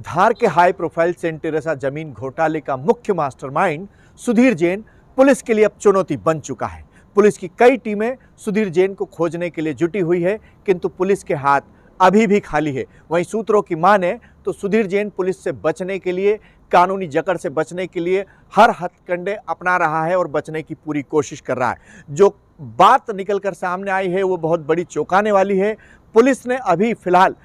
धार के high profile Saint Teresa जमीन घोटाले का मुख्य मास्टरमाइंड सुधीर जैन पुलिस के लिए अब चुनौती बन चुका है। पुलिस की कई टीमें सुधीर जैन को खोजने के लिए जुटी हुई है, किंतु पुलिस के हाथ अभी भी खाली है। वहीं सूत्रों की माने तो सुधीर जैन पुलिस से बचने के लिए, कानूनी जकड़ से बचने के लिए हर हथकंडे अपना रहा है और बचने की पूरी कोशिश कर रहा है। जो बात निकलकर सामने आई है वो बहुत बड़ी चौंकाने वाली है। पुलिस ने अभी फिलहाल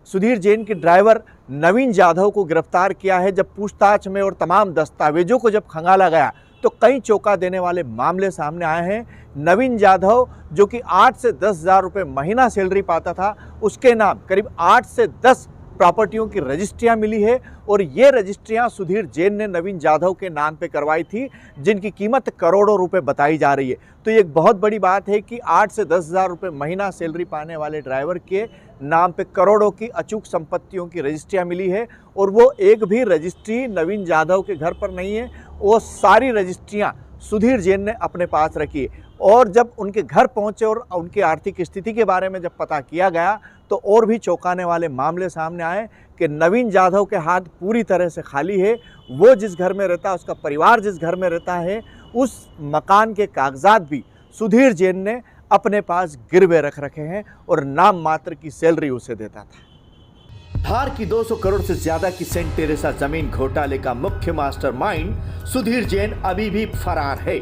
सुधीर जैन के ड्राइवर नवीन जाधव को गिरफ्तार किया है। जब पूछताछ में और तमाम दस्तावेजों को जब खंगाला गया तो कई चौंका देने वाले मामले सामने आए हैं। नवीन जाधव जो कि 8 से 10 हज़ार रुपये महीना सैलरी पाता था, उसके नाम करीब 8 से 10 प्रॉपर्टियों की रजिस्ट्रियां मिली है और ये रजिस्ट्रियां सुधीर जैन ने नवीन जाधव के नाम पे करवाई थी, जिनकी कीमत करोड़ों रुपए बताई जा रही है। तो ये एक बहुत बड़ी बात है कि 8 से 10 हज़ार रुपये महीना सैलरी पाने वाले ड्राइवर के नाम पे करोड़ों की अचूक संपत्तियों की रजिस्ट्रियां मिली है और वो एक भी रजिस्ट्री नवीन जाधव के घर पर नहीं है। वो सारी रजिस्ट्रियां सुधीर जैन ने अपने पास रखी है। और जब उनके घर पहुंचे और उनकी आर्थिक स्थिति के बारे में जब पता किया गया तो और भी चौंकाने वाले मामले सामने आए कि नवीन जाधव के हाथ पूरी तरह से खाली है। वो जिस घर में रहता है, उसका परिवार जिस घर में रहता है, उस मकान के कागजात भी सुधीर जैन ने अपने पास गिरवे रख रखे हैं और नाम मात्र की सैलरी उसे देता था। धार की 200 करोड़ से ज्यादा की सेंट टेरेसा जमीन घोटाले का मुख्य मास्टरमाइंड सुधीर जैन अभी भी फरार है।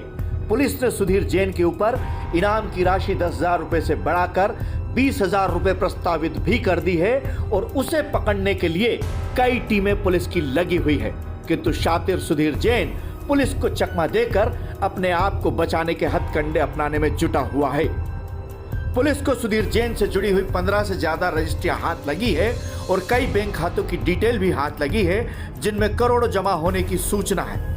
पुलिस ने सुधीर जैन के ऊपर इनाम की राशि 10 हज़ार रुपए से बढ़ाकर 20 हज़ार रुपए प्रस्तावित भी कर दी है और उसे पकड़ने के लिए कई टीमें पुलिस की लगी हुई है। किंतु शातिर सुधीर जैन पुलिस को चकमा देकर अपने आप को बचाने के हथकंडे अपनाने में जुटा हुआ है। पुलिस को सुधीर जैन से जुड़ी हुई 15 से ज्यादा रजिस्ट्रियां हाथ लगी है और कई बैंक खातों की डिटेल भी हाथ लगी है, जिनमें करोड़ों जमा होने की सूचना है।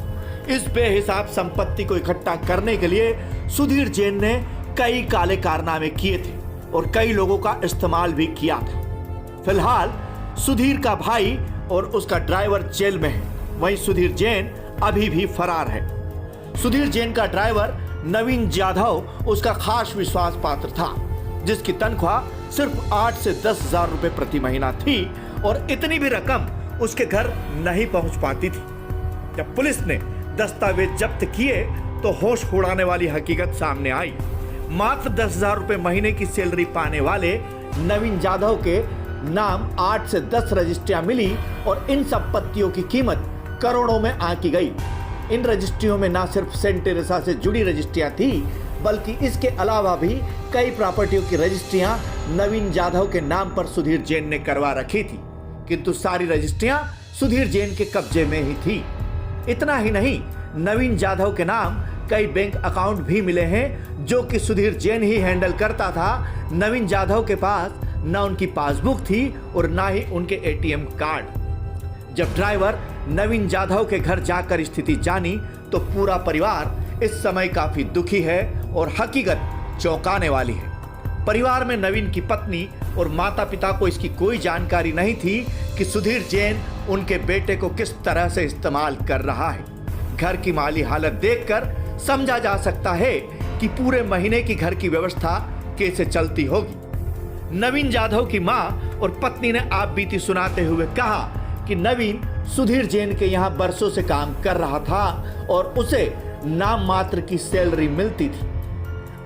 इस बेहिसाब संपत्ति को इकट्ठा करने के लिए सुधीर जैन ने कई काले कारनामे किए थे और कई लोगों का इस्तेमाल भी किया था। फिलहाल सुधीर का भाई और उसका ड्राइवर जेल में है, वहीं सुधीर जैन अभी भी फरार है। सुधीर जैन का ड्राइवर नवीन जाधव उसका खास विश्वास पात्र था, जिसकी तनख्वाह सिर्फ 8 से 10 हज़ार रुपए प्रति महीना थी और इतनी भी रकम उसके घर नहीं पहुंच पाती थी। जब पुलिस ने दस्तावेज जब्त किए तो होश उड़ाने वाली हकीकत सामने आई। मात्र 10 हज़ार रुपये महीने की सैलरी पाने वाले नवीन जाधव के नाम 8 से 10 रजिस्ट्रियां मिली और इन संपत्तियों की कीमत करोड़ों में आंकी गई। इन रजिस्ट्रियों में न सिर्फ सेंट टेरेसा से जुड़ी रजिस्ट्रियां थी, बल्कि इसके अलावा भी कई प्रॉपर्टियों की रजिस्ट्रियां नवीन जाधव के नाम पर सुधीर जैन ने करवा रखी थी, किंतु सारी रजिस्ट्रियां सुधीर जैन के कब्जे में ही थी। इतना ही नहीं, नवीन जाधव के नाम कई बैंक अकाउंट भी मिले हैं जो कि सुधीर जैन ही हैंडल करता था। नवीन जाधव के पास न उनकी पासबुक थी और ना ही उनके एटीएम कार्ड। जब ड्राइवर नवीन जाधव के घर जाकर स्थिति जानी तो पूरा परिवार इस समय काफी दुखी है और हकीकत चौंकाने वाली है। परिवार में नवीन की पत्नी और माता पिता को इसकी कोई जानकारी नहीं थी कि सुधीर जैन उनके बेटे को किस तरह से इस्तेमाल कर रहा है। घर की माली हालत देखकर समझा जा सकता है कि पूरे महीने की घर की व्यवस्था कैसे चलती होगी। नवीन जाधव की मां और पत्नी ने आप बीती सुनाते हुए कहा कि नवीन सुधीर जैन के यहाँ बरसों से काम कर रहा था और उसे नाम मात्र की सैलरी मिलती थी।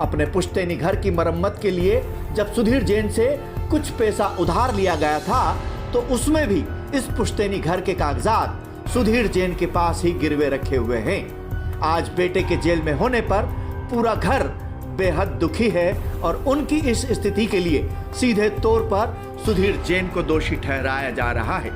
अपने पुश्तैनी घर की मरम्मत के लिए जब सुधीर जैन से कुछ पैसा उधार लिया गया था तो उसमें भी इस पुश्तैनी घर के कागजात सुधीर जैन के पास ही गिरवे रखे हुए हैं। आज बेटे के जेल में होने पर पूरा घर बेहद दुखी है और उनकी इस स्थिति के लिए सीधे तौर पर सुधीर जैन को दोषी ठहराया जा रहा है।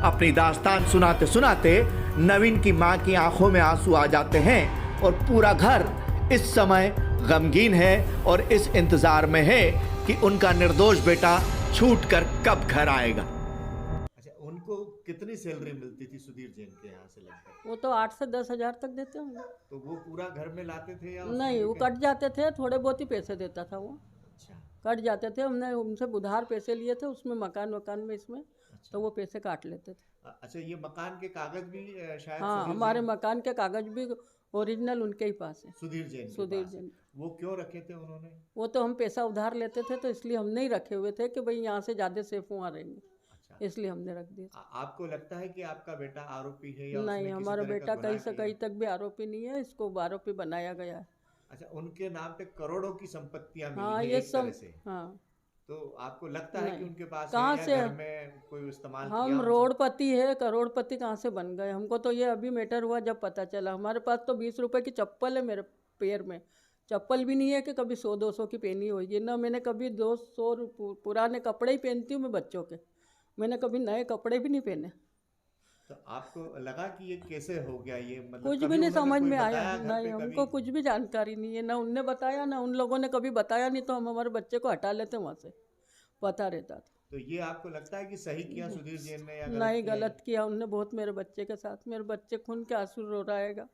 अपनी दास्तान सुनाते सुनाते नवीन की मां की आंखों में आंसू आ जाते हैं और पूरा घर इस समय गमगीन है और इस इंतजार में है कि उनका निर्दोष बेटा छूटकर कब घर आएगा। अच्छा, उनको कितनी सैलरी मिलती थी सुधीर जैन के यहाँ से लगभग? वो तो 8 से 10 हज़ार तक देते होंगे। तो वो पूरा घर में लाते थे या नहीं, वो कट जाते थे, थोड़े बहुत ही पैसे देता था वो। अच्छा, कट जाते थे, हमने उनसे उधार पैसे लिए थे उसमें मकान में इसमें। अच्छा। तो वो पैसे काट लेते थे। अच्छा, ये मकान के कागज भी शायद हाँ, हमारे मकान के कागज भी ओरिजिनल उनके ही पास है। सुधीर जैन वो क्यों रखे थे उन्होंने? वो तो हम पैसा उधार लेते थे तो इसलिए हम नहीं रखे हुए थे कि भाई यहाँ से ज़्यादा सेफ वहाँ रहेंगे। अच्छा, इसलिए हमने रख दिया। आपको लगता है कि आपका बेटा आरोपी है या नहीं, उसने किसी हमारा तरह का बेटा गुनाह कहीं से किया? कहीं तक भी आरोपी नहीं है, इसको आरोपी बनाया गया है। अच्छा, उनके नाम पे करोड़ों की संपत्तियां मिली हाँ है ये एक तरह सब, से। हाँ। तो आपको लगता है कि नहीं, उनके पास है कहाँ या से घर में कोई इस्तेमाल किया हम उन सब? रोडपति है, करोड़पति कहाँ से बन गए? हमको तो ये अभी मैटर हुआ जब पता चला। हमारे पास तो 20 रुपए की चप्पल है मेरे पैर में, चप्पल भी नहीं है कि कभी 100-200 की पहनी होगी ना। मैंने कभी 200 पुराने कपड़े ही पहनती हूँ मैं बच्चों के, मैंने कभी नए कपड़े भी नहीं पहने। तो आपको लगा कि ये कैसे हो गया, ये मतलब कुछ भी कभी नहीं उन्होंने समझ कोई में आया, बताया घर नहीं पे कभी? हमको कुछ भी जानकारी नहीं है, ना उनने बताया ना उन लोगों ने कभी बताया। नहीं तो हम हमारे बच्चे को हटा लेते वहाँ से, पता रहता था। तो ये आपको लगता है कि सही किया सुधीर जैन ने या गलत नहीं, किया? गलत किया उनने बहुत मेरे बच्चे के साथ। मेरे बच्चे खून के आंसू रो रहेगा,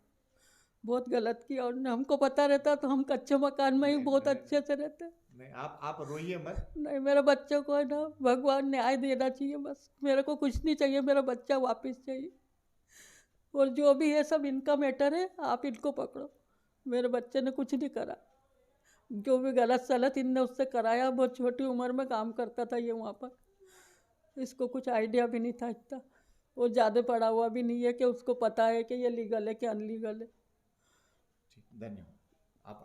बहुत गलत किया उनने। हमको पता रहता तो हम कच्चे मकान में ही नहीं, बहुत नहीं, अच्छे से रहते। नहीं, आप रोइए मत। नहीं, मेरे बच्चों को है ना भगवान न्याय देना चाहिए बस। मेरे को कुछ नहीं चाहिए, मेरा बच्चा वापस चाहिए। और जो भी है सब इनका मैटर है, आप इनको पकड़ो। मेरे बच्चे ने कुछ नहीं करा, जो भी गलत सलत इनने उससे कराया। बहुत छोटी उम्र में काम करता था ये वहाँ पर, इसको कुछ आइडिया भी नहीं था इतना। वो ज़्यादा पढ़ा हुआ भी नहीं है कि उसको पता है कि ये लीगल है कि अनलीगल है। ठीक, धन्यवाद। आप